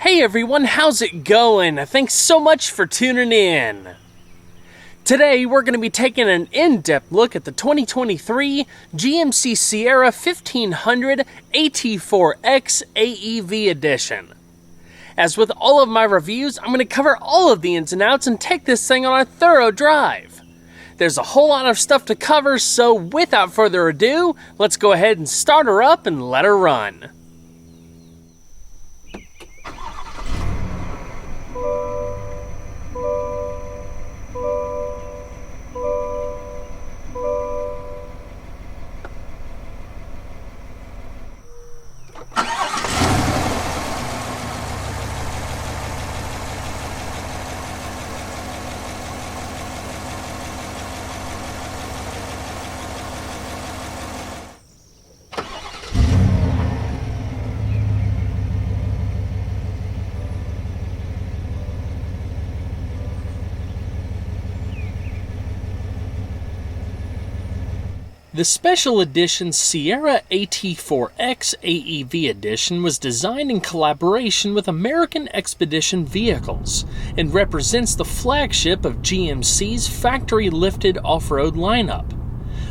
Hey everyone, how's it going? Thanks so much for tuning in. Today we're going to be taking an in-depth look at the 2023 GMC Sierra 1500 AT4X AEV Edition. As with all of my reviews, I'm going to cover all of the ins and outs and take this thing on a thorough drive. There's a whole lot of stuff to cover, so without further ado, let's go ahead and start her up and let her run. The special edition Sierra AT4X AEV Edition was designed in collaboration with American Expedition Vehicles and represents the flagship of GMC's factory-lifted off-road lineup,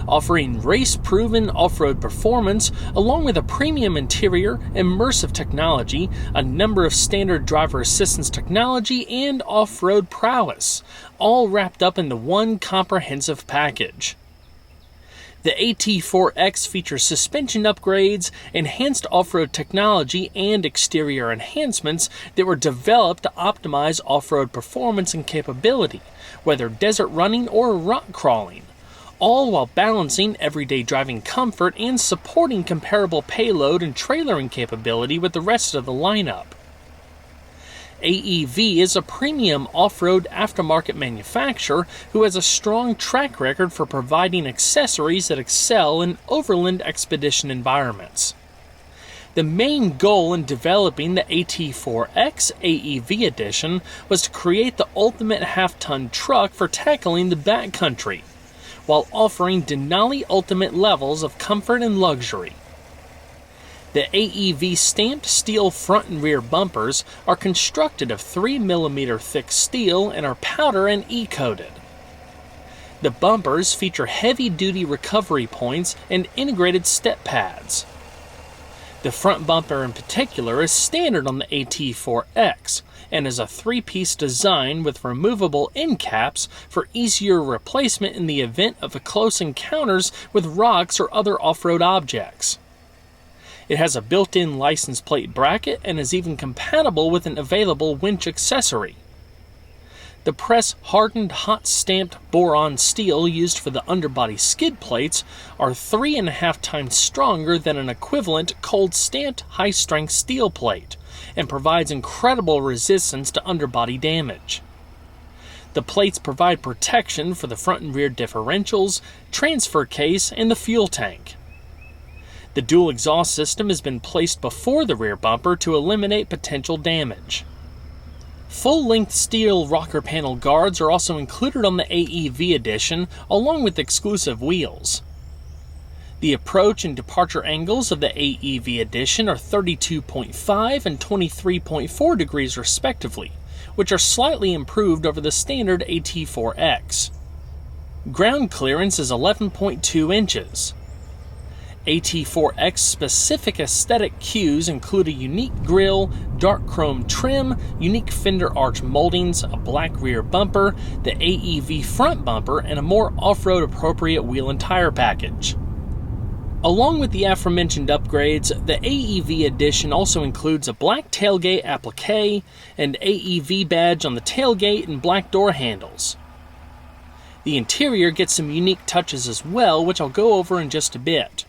offering race-proven off-road performance along with a premium interior, immersive technology, a number of standard driver assistance technology, and off-road prowess, all wrapped up into one comprehensive package. The AT4X features suspension upgrades, enhanced off-road technology, and exterior enhancements that were developed to optimize off-road performance and capability, whether desert running or rock crawling, all while balancing everyday driving comfort and supporting comparable payload and trailering capability with the rest of the lineup. AEV is a premium off-road aftermarket manufacturer who has a strong track record for providing accessories that excel in overland expedition environments. The main goal in developing the AT4X AEV Edition was to create the ultimate half-ton truck for tackling the backcountry, while offering Denali ultimate levels of comfort and luxury. The AEV stamped steel front and rear bumpers are constructed of 3mm thick steel and are powder and E-coated. The bumpers feature heavy-duty recovery points and integrated step pads. The front bumper in particular is standard on the AT4X and is a three-piece design with removable end caps for easier replacement in the event of close encounters with rocks or other off-road objects. It has a built-in license plate bracket and is even compatible with an available winch accessory. The press-hardened hot-stamped boron steel used for the underbody skid plates are 3.5 times stronger than an equivalent cold-stamped high-strength steel plate and provides incredible resistance to underbody damage. The plates provide protection for the front and rear differentials, transfer case, and the fuel tank. The dual exhaust system has been placed before the rear bumper to eliminate potential damage. Full-length steel rocker panel guards are also included on the AEV Edition, along with exclusive wheels. The approach and departure angles of the AEV Edition are 32.5 and 23.4 degrees respectively, which are slightly improved over the standard AT4X. Ground clearance is 11.2 inches. AT4X specific aesthetic cues include a unique grille, dark chrome trim, unique fender arch moldings, a black rear bumper, the AEV front bumper, and a more off-road appropriate wheel and tire package. Along with the aforementioned upgrades, the AEV Edition also includes a black tailgate applique and AEV badge on the tailgate and black door handles. The interior gets some unique touches as well, which I'll go over in just a bit.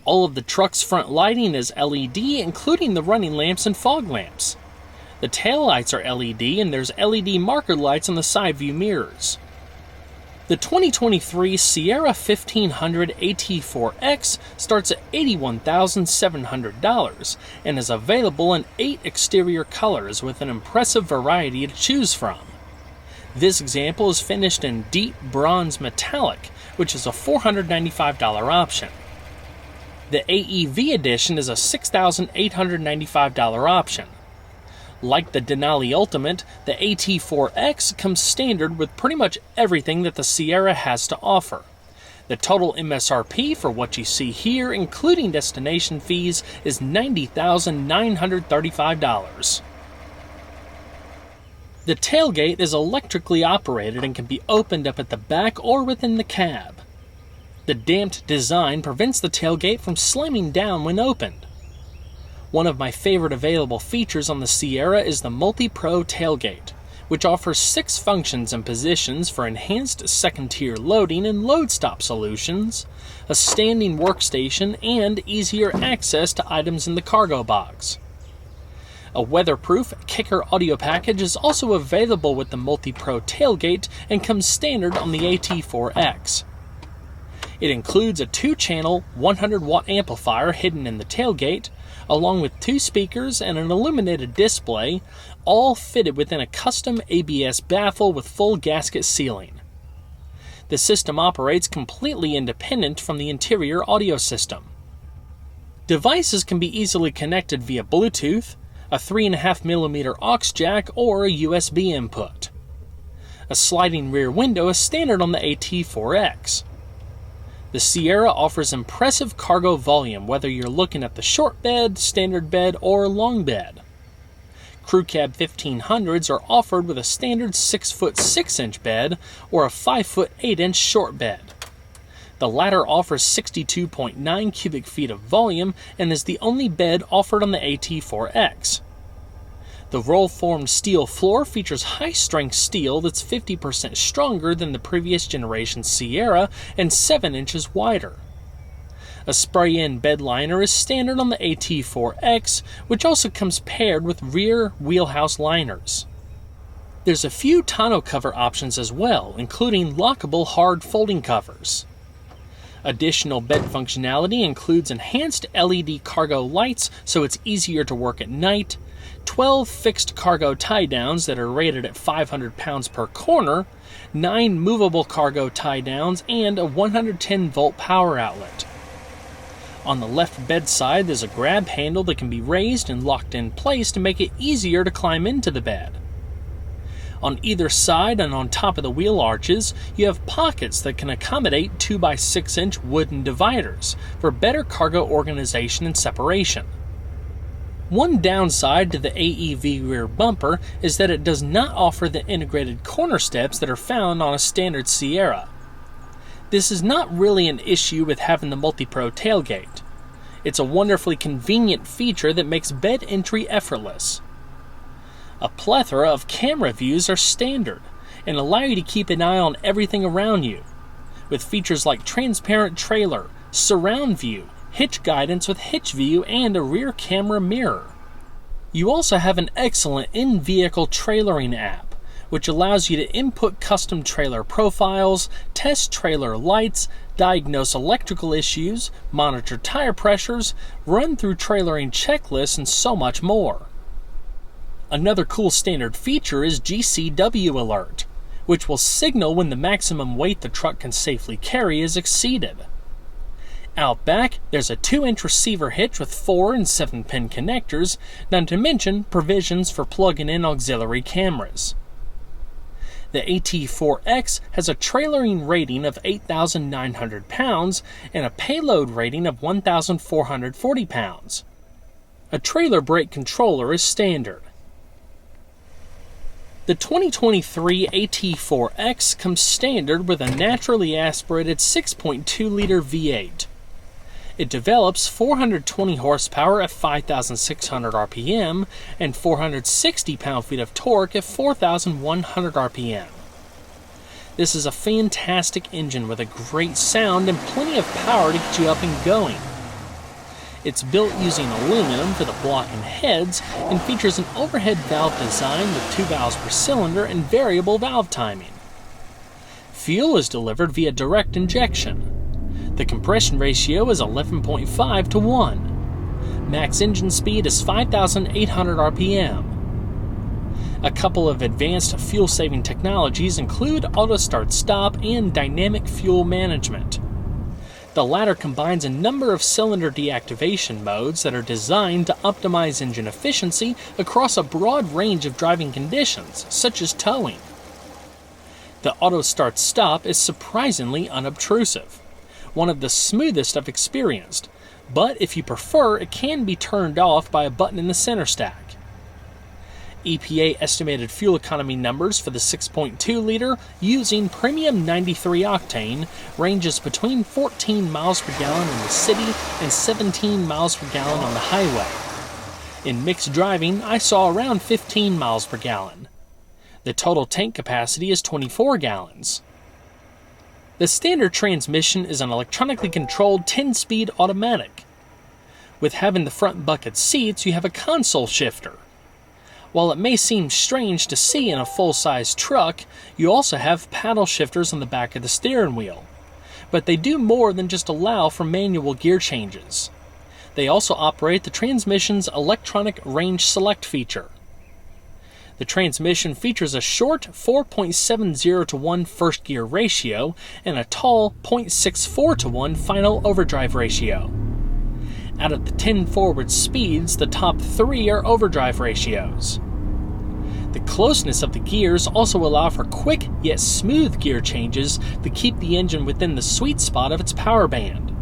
All of the truck's front lighting is LED, including the running lamps and fog lamps. The taillights are LED, and there's LED marker lights on the side view mirrors. The 2023 Sierra 1500 AT4X starts at $81,700 and is available in 8 exterior colors with an impressive variety to choose from. This example is finished in deep bronze metallic, which is a $495 option. The AEV Edition is a $6,895 option. Like the Denali Ultimate, the AT4X comes standard with pretty much everything that the Sierra has to offer. The total MSRP for what you see here, including destination fees, is $90,935. The tailgate is electrically operated and can be opened up at the back or within the cab. The damped design prevents the tailgate from slamming down when opened. One of my favorite available features on the Sierra is the Multi-Pro tailgate, which offers 6 functions and positions for enhanced second-tier loading and load stop solutions, a standing workstation, and easier access to items in the cargo box. A weatherproof kicker audio package is also available with the Multi-Pro tailgate and comes standard on the AT4X. It includes a 2-channel 100-watt amplifier hidden in the tailgate, along with 2 speakers and an illuminated display, all fitted within a custom ABS baffle with full gasket sealing. The system operates completely independent from the interior audio system. Devices can be easily connected via Bluetooth, a 3.5mm aux jack, or a USB input. A sliding rear window is standard on the AT4X. The Sierra offers impressive cargo volume whether you're looking at the short bed, standard bed, or long bed. Crew Cab 1500s are offered with a standard 6-foot 6-inch bed or a 5-foot 8-inch short bed. The latter offers 62.9 cubic feet of volume and is the only bed offered on the AT4X. The roll-formed steel floor features high-strength steel that's 50% stronger than the previous generation Sierra and 7 inches wider. A spray-in bed liner is standard on the AT4X, which also comes paired with rear wheelhouse liners. There's a few tonneau cover options as well, including lockable hard folding covers. Additional bed functionality includes enhanced LED cargo lights so it's easier to work at night, 12 fixed cargo tie-downs that are rated at 500 pounds per corner, 9 movable cargo tie-downs, and a 110-volt power outlet. On the left bedside, there's a grab handle that can be raised and locked in place to make it easier to climb into the bed. On either side and on top of the wheel arches, you have pockets that can accommodate 2x6-inch wooden dividers for better cargo organization and separation. One downside to the AEV rear bumper is that it does not offer the integrated corner steps that are found on a standard Sierra. This is not really an issue with having the Multi-Pro tailgate. It's a wonderfully convenient feature that makes bed entry effortless. A plethora of camera views are standard and allow you to keep an eye on everything around you, with features like transparent trailer, surround view, hitch guidance with hitch view, and a rear camera mirror. You also have an excellent in-vehicle trailering app, which allows you to input custom trailer profiles, test trailer lights, diagnose electrical issues, monitor tire pressures, run through trailering checklists, and so much more. Another cool standard feature is GCW Alert, which will signal when the maximum weight the truck can safely carry is exceeded. Out back, there's a 2-inch receiver hitch with 4 and 7-pin connectors, not to mention provisions for plugging in auxiliary cameras. The AT4X has a trailering rating of 8,900 pounds and a payload rating of 1,440 pounds. A trailer brake controller is standard. The 2023 AT4X comes standard with a naturally aspirated 6.2-liter V8. It develops 420 horsepower at 5,600 RPM and 460 pound-feet of torque at 4,100 RPM. This is a fantastic engine with a great sound and plenty of power to get you up and going. It's built using aluminum for the block and heads and features an overhead valve design with 2 valves per cylinder and variable valve timing. Fuel is delivered via direct injection. The compression ratio is 11.5 to 1. Max engine speed is 5,800 RPM. A couple of advanced fuel-saving technologies include auto start-stop and dynamic fuel management. The latter combines a number of cylinder deactivation modes that are designed to optimize engine efficiency across a broad range of driving conditions, such as towing. The auto start stop is surprisingly unobtrusive, one of the smoothest I've experienced, but if you prefer, it can be turned off by a button in the center stack. EPA estimated fuel economy numbers for the 6.2-liter using premium 93 octane ranges between 14 miles per gallon in the city and 17 miles per gallon on the highway. In mixed driving, I saw around 15 miles per gallon. The total tank capacity is 24 gallons. The standard transmission is an electronically controlled 10-speed automatic. With having the front bucket seats, you have a console shifter. While it may seem strange to see in a full-size truck, you also have paddle shifters on the back of the steering wheel. But they do more than just allow for manual gear changes. They also operate the transmission's electronic range select feature. The transmission features a short 4.70 to 1 first gear ratio and a tall 0.64 to 1 final overdrive ratio. Out of the 10 forward speeds, the top 3 are overdrive ratios. The closeness of the gears also allow for quick yet smooth gear changes to keep the engine within the sweet spot of its power band.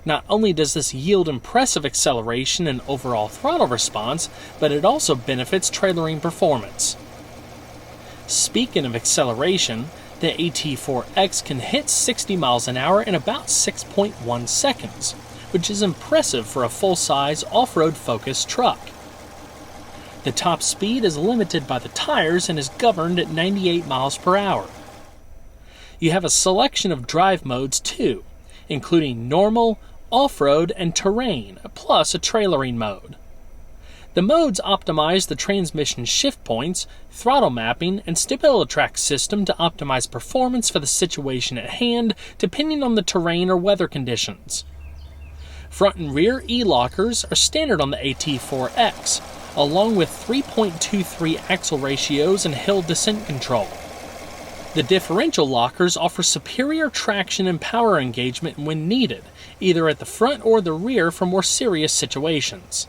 Not only does this yield impressive acceleration and overall throttle response, but it also benefits trailering performance. Speaking of acceleration, the AT4X can hit 60 miles an hour in about 6.1 seconds. Which is impressive for a full-size off-road focused truck. The top speed is limited by the tires and is governed at 98 miles per hour. You have a selection of drive modes too, including normal, off-road, and terrain, plus a trailering mode. The modes optimize the transmission shift points, throttle mapping, and StabiliTrak system to optimize performance for the situation at hand depending on the terrain or weather conditions. Front and rear E-lockers are standard on the AT4X, along with 3.23 axle ratios and hill descent control. The differential lockers offer superior traction and power engagement when needed, either at the front or the rear for more serious situations.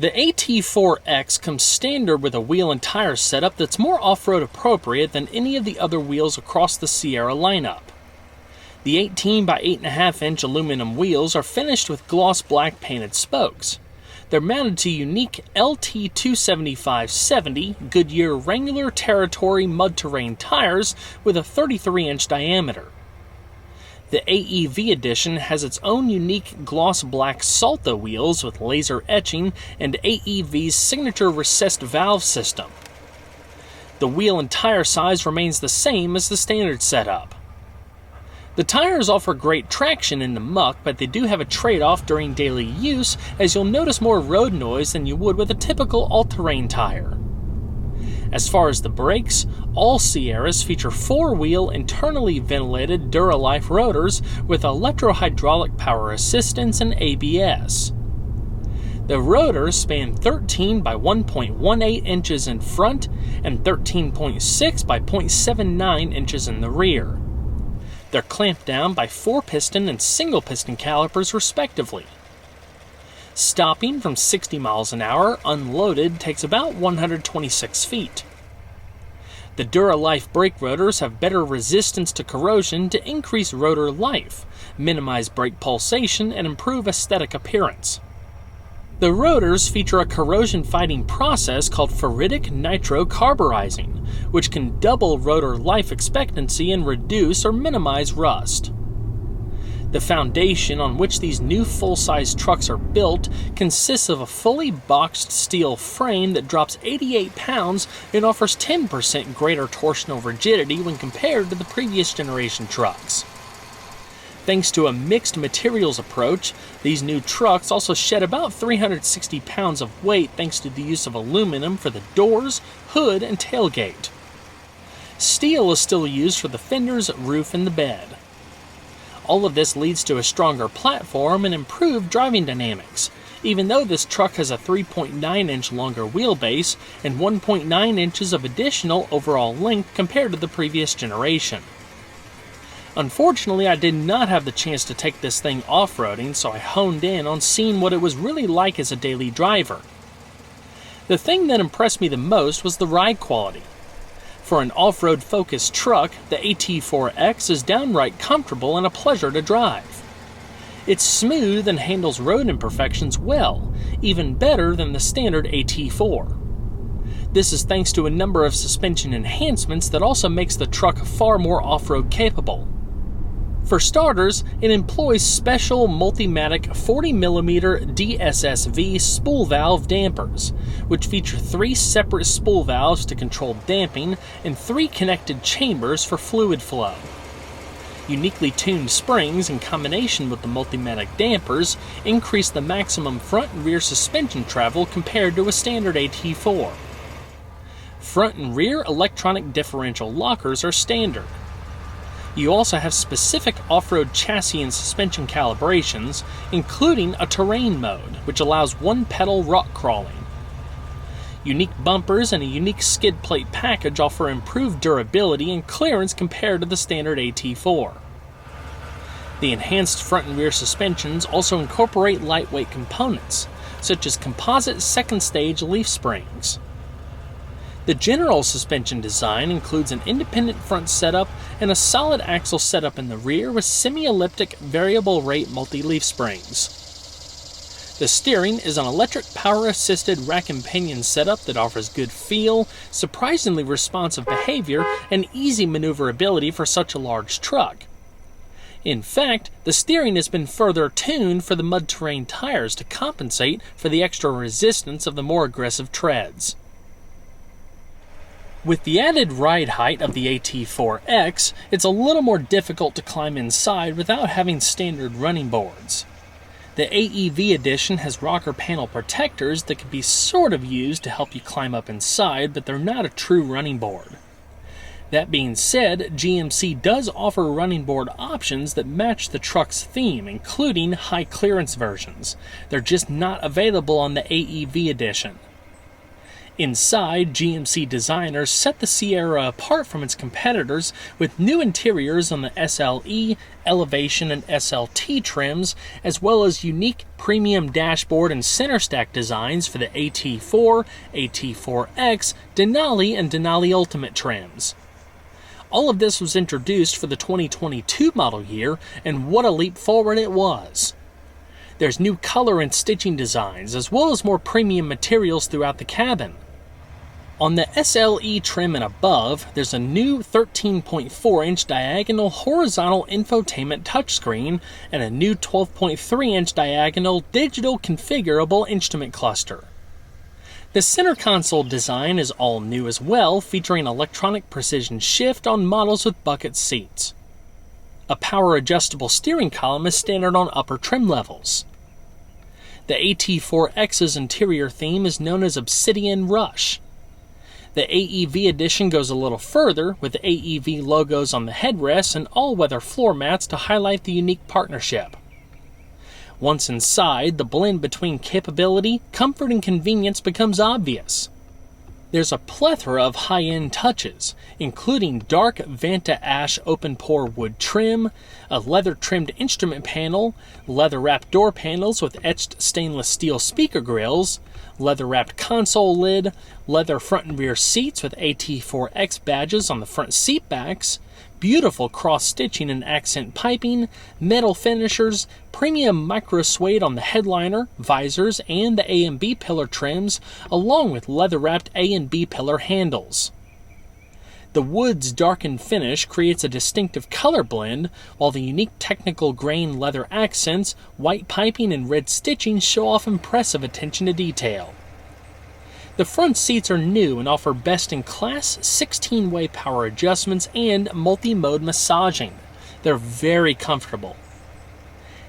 The AT4X comes standard with a wheel and tire setup that's more off-road appropriate than any of the other wheels across the Sierra lineup. The 18 by 8.5 inch aluminum wheels are finished with gloss black painted spokes. They're mounted to unique LT275/70 Goodyear Wrangler Territory mud-terrain tires with a 33-inch diameter. The AEV Edition has its own unique gloss black Salta wheels with laser etching and AEV's signature recessed valve system. The wheel and tire size remains the same as the standard setup. The tires offer great traction in the muck, but they do have a trade-off during daily use, as you'll notice more road noise than you would with a typical all-terrain tire. As far as the brakes, all Sierras feature four-wheel internally ventilated Duralife rotors with electro-hydraulic power assistance and ABS. The rotors span 13 by 1.18 inches in front and 13.6 by 0.79 inches in the rear. They're clamped down by 4-piston and single-piston calipers respectively. Stopping from 60 miles an hour unloaded takes about 126 feet. The Duralife brake rotors have better resistance to corrosion to increase rotor life, minimize brake pulsation, and improve aesthetic appearance. The rotors feature a corrosion-fighting process called ferritic nitrocarburizing, which can double rotor life expectancy and reduce or minimize rust. The foundation on which these new full-size trucks are built consists of a fully boxed steel frame that drops 88 pounds and offers 10% greater torsional rigidity when compared to the previous generation trucks. Thanks to a mixed materials approach, these new trucks also shed about 360 pounds of weight thanks to the use of aluminum for the doors, hood, and tailgate. Steel is still used for the fenders, roof, and the bed. All of this leads to a stronger platform and improved driving dynamics, even though this truck has a 3.9-inch longer wheelbase and 1.9 inches of additional overall length compared to the previous generation. Unfortunately, I did not have the chance to take this thing off-roading, so I honed in on seeing what it was really like as a daily driver. The thing that impressed me the most was the ride quality. For an off-road focused truck, the AT4X is downright comfortable and a pleasure to drive. It's smooth and handles road imperfections well, even better than the standard AT4. This is thanks to a number of suspension enhancements that also makes the truck far more off-road capable. For starters, it employs special Multimatic 40mm DSSV spool valve dampers, which feature 3 separate spool valves to control damping and 3 connected chambers for fluid flow. Uniquely tuned springs in combination with the Multimatic dampers increase the maximum front and rear suspension travel compared to a standard AT4. Front and rear electronic differential lockers are standard. You also have specific off-road chassis and suspension calibrations, including a terrain mode, which allows one-pedal rock crawling. Unique bumpers and a unique skid plate package offer improved durability and clearance compared to the standard AT4. The enhanced front and rear suspensions also incorporate lightweight components, such as composite second-stage leaf springs. The general suspension design includes an independent front setup and a solid axle setup in the rear with semi-elliptic variable rate multi-leaf springs. The steering is an electric power-assisted rack and pinion setup that offers good feel, surprisingly responsive behavior, and easy maneuverability for such a large truck. In fact, the steering has been further tuned for the mud-terrain tires to compensate for the extra resistance of the more aggressive treads. With the added ride height of the AT4X, it's a little more difficult to climb inside without having standard running boards. The AEV Edition has rocker panel protectors that can be sort of used to help you climb up inside, but they're not a true running board. That being said, GMC does offer running board options that match the truck's theme, including high clearance versions. They're just not available on the AEV Edition. Inside, GMC designers set the Sierra apart from its competitors with new interiors on the SLE, Elevation, and SLT trims, as well as unique premium dashboard and center stack designs for the AT4, AT4X, Denali, and Denali Ultimate trims. All of this was introduced for the 2022 model year, and what a leap forward it was. There's new color and stitching designs, as well as more premium materials throughout the cabin. On the SLE trim and above, there's a new 13.4-inch diagonal horizontal infotainment touchscreen and a new 12.3-inch diagonal digital configurable instrument cluster. The center console design is all new as well, featuring electronic precision shift on models with bucket seats. A power-adjustable steering column is standard on upper trim levels. The AT4X's interior theme is known as Obsidian Rush. The AEV Edition goes a little further, with the AEV logos on the headrests and all-weather floor mats to highlight the unique partnership. Once inside, the blend between capability, comfort, and convenience becomes obvious. There's a plethora of high-end touches, including dark Vanta Ash open-pore wood trim, a leather-trimmed instrument panel, leather-wrapped door panels with etched stainless steel speaker grills, leather-wrapped console lid, leather front and rear seats with AT4X badges on the front seat backs, beautiful cross-stitching and accent piping, metal finishers, premium micro-suede on the headliner, visors, and the A and B pillar trims, along with leather-wrapped A and B pillar handles. The wood's darkened finish creates a distinctive color blend, while the unique technical grain leather accents, white piping, and red stitching show off impressive attention to detail. The front seats are new and offer best-in-class 16-way power adjustments and multi-mode massaging. They're very comfortable.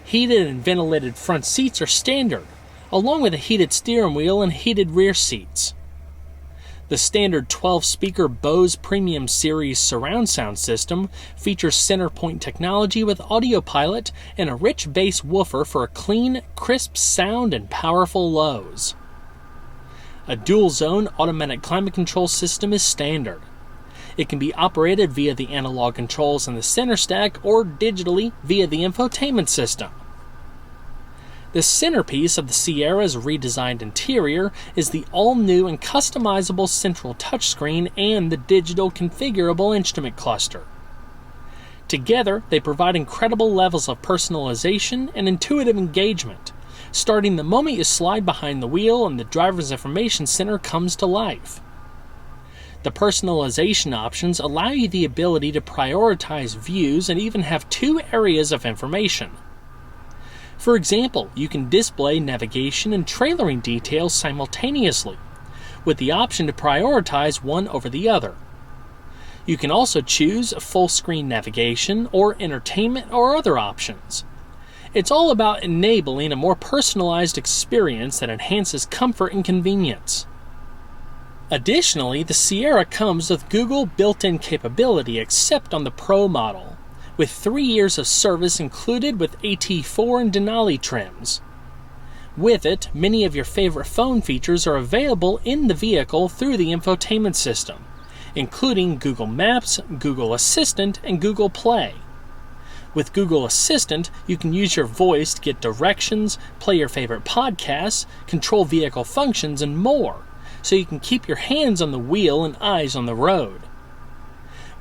Heated and ventilated front seats are standard, along with a heated steering wheel and heated rear seats. The standard 12-speaker Bose Premium Series surround sound system features center-point technology with audio pilot and a rich bass woofer for a clean, crisp sound and powerful lows. A dual-zone automatic climate control system is standard. It can be operated via the analog controls in the center stack or digitally via the infotainment system. The centerpiece of the Sierra's redesigned interior is the all-new and customizable central touchscreen and the digital configurable instrument cluster. Together, they provide incredible levels of personalization and intuitive engagement, starting the moment you slide behind the wheel and the driver's information center comes to life. The personalization options allow you the ability to prioritize views and even have two areas of information. For example, you can display navigation and trailering details simultaneously, with the option to prioritize one over the other. You can also choose full-screen navigation or entertainment or other options. It's all about enabling a more personalized experience that enhances comfort and convenience. Additionally, the Sierra comes with Google built-in capability except on the Pro model, with 3 years of service included with AT4 and Denali trims. With it, many of your favorite phone features are available in the vehicle through the infotainment system, including Google Maps, Google Assistant, and Google Play. With Google Assistant, you can use your voice to get directions, play your favorite podcasts, control vehicle functions, and more, so you can keep your hands on the wheel and eyes on the road.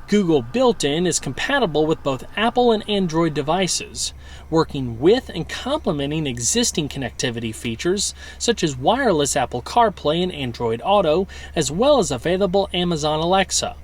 Google Built-in is compatible with both Apple and Android devices, working with and complementing existing connectivity features such as wireless Apple CarPlay and Android Auto, as well as available Amazon Alexa.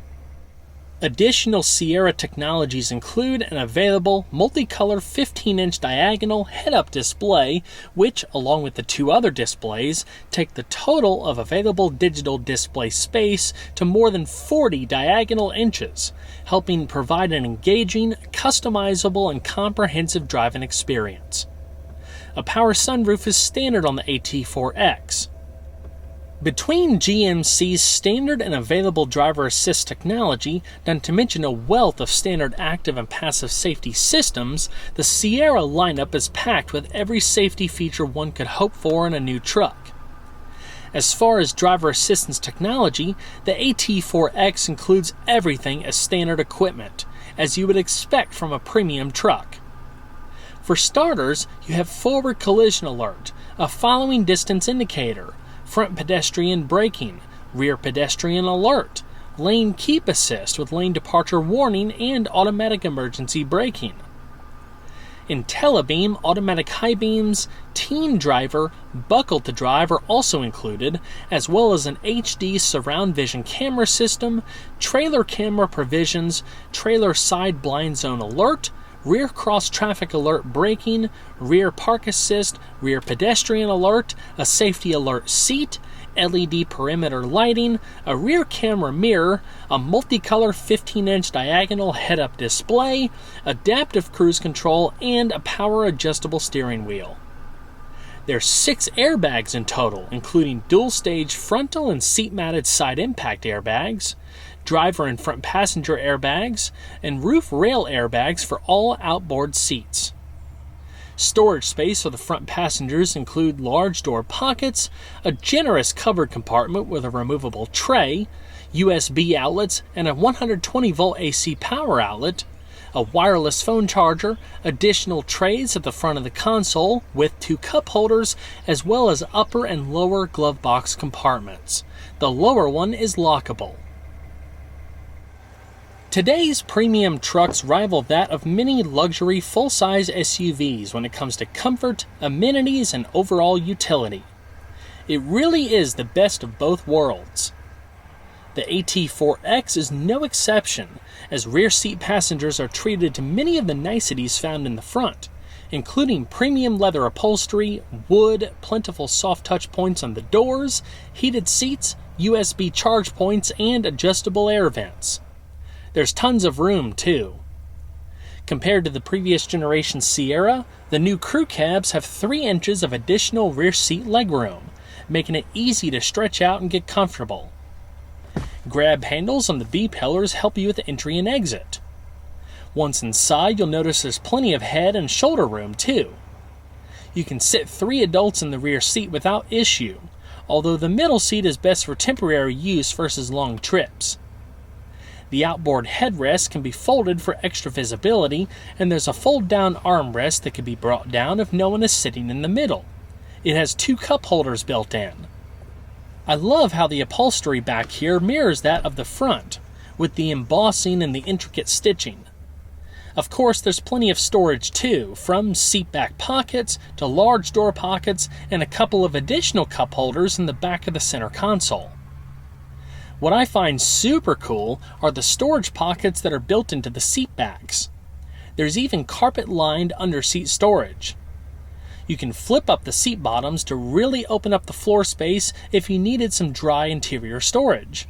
Additional Sierra technologies include an available multicolor 15-inch diagonal head-up display, which, along with the two other displays, take the total of available digital display space to more than 40 diagonal inches, helping provide an engaging, customizable, and comprehensive driving experience. A power sunroof is standard on the AT4X. Between GMC's standard and available driver assist technology, not to mention a wealth of standard active and passive safety systems, the Sierra lineup is packed with every safety feature one could hope for in a new truck. As far as driver assistance technology, the AT4X includes everything as standard equipment, as you would expect from a premium truck. For starters, you have forward collision alert, a following distance indicator, front pedestrian braking, rear pedestrian alert, lane keep assist with lane departure warning and automatic emergency braking. IntelliBeam automatic high beams, teen driver, buckle to drive are also included, as well as an HD surround vision camera system, trailer camera provisions, trailer side blind zone alert, rear cross traffic alert braking, rear park assist, rear pedestrian alert, a safety alert seat, LED perimeter lighting, a rear camera mirror, a multicolor 15-inch diagonal head-up display, adaptive cruise control, and a power adjustable steering wheel. There's 6 airbags in total, including dual-stage frontal and seat-mounted side impact airbags, driver and front passenger airbags, and roof rail airbags for all outboard seats. Storage space for the front passengers include large door pockets, a generous covered compartment with a removable tray, USB outlets, and a 120-volt AC power outlet, a wireless phone charger, additional trays at the front of the console with 2 cup holders, as well as upper and lower glove box compartments. The lower one is lockable. Today's premium trucks rival that of many luxury full-size SUVs when it comes to comfort, amenities, and overall utility. It really is the best of both worlds. The AT4X is no exception, as rear seat passengers are treated to many of the niceties found in the front, including premium leather upholstery, wood, plentiful soft touch points on the doors, heated seats, USB charge points, and adjustable air vents. There's tons of room, too. Compared to the previous generation Sierra, the new crew cabs have 3 inches of additional rear seat legroom, making it easy to stretch out and get comfortable. Grab handles on the B-pillars help you with the entry and exit. Once inside, you'll notice there's plenty of head and shoulder room, too. You can sit 3 adults in the rear seat without issue, although the middle seat is best for temporary use versus long trips. The outboard headrest can be folded for extra visibility, and there's a fold-down armrest that can be brought down if no one is sitting in the middle. It has 2 cup holders built in. I love how the upholstery back here mirrors that of the front, with the embossing and the intricate stitching. Of course, there's plenty of storage too, from seat back pockets to large door pockets and a couple of additional cup holders in the back of the center console. What I find super cool are the storage pockets that are built into the seat backs. There's even carpet-lined under-seat storage. You can flip up the seat bottoms to really open up the floor space if you needed some dry interior storage.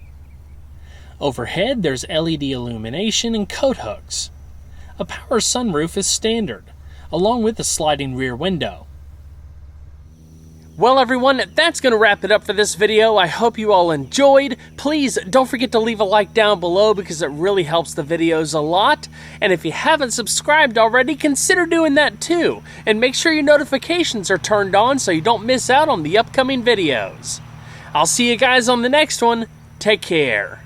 Overhead, there's LED illumination and coat hooks. A power sunroof is standard, along with a sliding rear window. Well everyone, that's going to wrap it up for this video. I hope you all enjoyed. Please don't forget to leave a like down below because it really helps the videos a lot. And if you haven't subscribed already, consider doing that too. And make sure your notifications are turned on so you don't miss out on the upcoming videos. I'll see you guys on the next one. Take care.